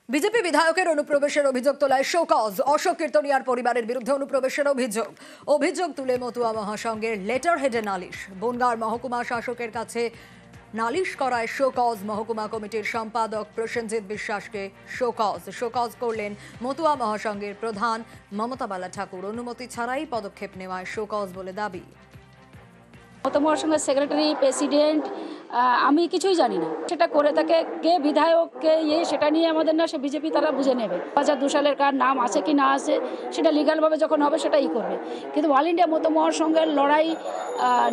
BJP বিধায়কের অনুপ্রবেশের অভিযোগ তোলায় শোকজ। অশোক কীর্তনিয়ার পরিবারের বিরুদ্ধে অনুপ্রবেশের অভিযোগ তুলে মতুয়া মহাসংঘের লেটার হেডে নালিশ। বনগাঁর মহকুমা শাসকের কাছে নালিশ করায় শোকজ। মহকুমা কমিটির সম্পাদক প্রসেনজিৎ বিশ্বাসকে শোকজ করলেন মতুয়া মহাসংঘের প্রধান মমতা বালা ঠাকুর। অনুমতি ছাড়াই পদক্ষেপ নেওয়ায় শোকজ বলে দাবি। মমতা সঙ্গে সেক্রেটারি, প্রেসিডেন্ট, আমি কিছুই জানি না। সেটা করে থাকে কে বিধায়ক, কে সেটা নিয়ে আমাদের না, সে বিজেপি তারা বুঝে নেবে। 2002 সালের কার নাম আছে কি না আছে সেটা লিগালভাবে যখন হবে সেটাই করবে। কিন্তু অল ইন্ডিয়া মমতা মহাসংঘের লড়াই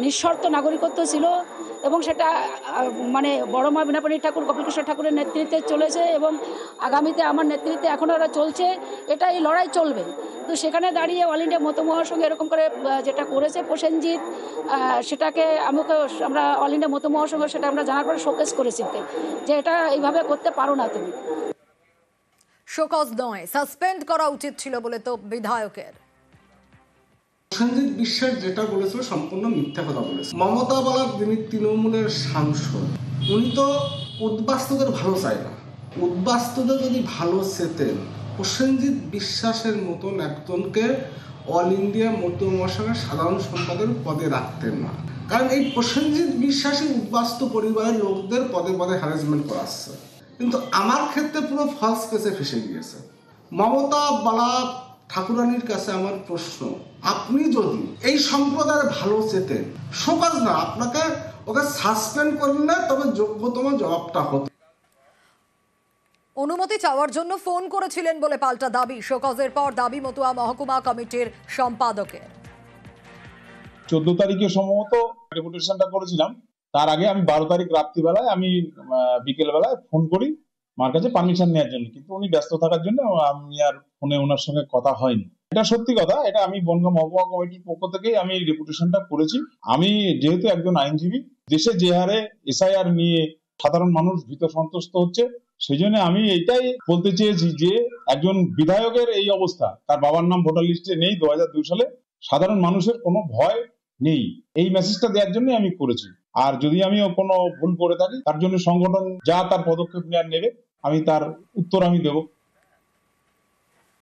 নিঃশর্ত নাগরিকত্ব ছিল এবং সেটা মানে বড় মা বিনাপাণি ঠাকুর, গোপীকৃষ্ণ ঠাকুরের নেতৃত্বে চলেছে এবং আগামীতে আমার নেতৃত্বে এখনও ওরা চলছে। এটা এই লড়াই চলবে। তো সেখানে দাঁড়িয়ে অল ইন্ডিয়া মমতা মহাসংঘ এরকম করে যেটা করেছে প্রসেনজিৎ, সেটাকে আমরা অল ইন্ডিয়া মমতা মহাসংঘ সেটা আমরা জানার পরে শোকেস করেছি যে এটা এইভাবে করতে পারো না তুমি। শোকজ নয়, সাসপেন্ড করা উচিত ছিল বলে তো বিধায়কের। প্রসেনজিৎ বিশ্বাস যেটা বলেছিল সম্পূর্ণ মিথ্যা কথা বলেছে। মমতা বালা যিনি তৃণমূলের সাংসদ, উনি তো উদ্বাস্তুদের ভালো চায় না। উদ্বাস্তুদের যদি ভালো চেতেন, প্রসেনজিৎ বিশ্বাসের মতন একজনকে অল ইন্ডিয়া মতুয়া মহাসংঘের সাধারণ সম্পাদকের পদে রাখতেন না। কারণ এই প্রসেনজিৎ বিশ্বাসী উদ্বাস্তু পরিবারের লোকদের পদে পদে হ্যারাসমেন্ট করাচ্ছে। কিন্তু আমার ক্ষেত্রে পুরো ফলস কেসে ফেসে গিয়েছে। মমতা বালা ঠাকুরানির কাছে আমার প্রশ্ন, আপনি যদি এই সম্প্রদায়ের ভালো চেতেন, শোকজ না, আপনাকে ওকে সাসপেন্ড করলে তবে যোগ্যতম জবাবটা হতো। অনুমতি চাওয়ার জন্য ফোন করেছিলেন বলে পাল্টা দাবি। শোকজের পর দাবি মতুয়া মহকুমা কমিটির সম্পাদকের। 14 তারিখে সম্ভবত ডেপুটেশনটা করেছিলাম। তার আগে আমি 12 তারিখ রাত্রিবেলায় আমি বিকেল বেলায় ফোন করি মার কাছে পারমিশন নেওয়ার জন্য, কিন্তু উনি ব্যস্ত থাকার জন্য আমি আর ফোনে ওনার সঙ্গে কথা হয়নি। এটা সত্যি কথা, এটা আমি বনগাঁ মহকুমা কমিটির পক্ষ থেকে আমি ডেপুটেশনটা করেছি। আমি যেহেতু একজন আইনজীবী, দেশে যে হারে এসআইআর নিয়ে সাধারণ মানুষ ভীত সন্ত্রস্ত হচ্ছে, সেই জন্য আমি এইটাই বলতে চেয়েছি যে একজন বিধায়কের এই অবস্থা, তার বাবার নাম ভোটার লিস্টে নেই 2002 সালে, সাধারণ মানুষের কোনো ভয় নেই, এই মেসেজটা দেওয়ার জন্য আমি করেছি। আর যদি আমি কোনো ভুল করে থাকি তার জন্য সংগঠন যা তার পদক্ষেপ নেওয়ার নেবে, আমি তার উত্তর আমি দেবো।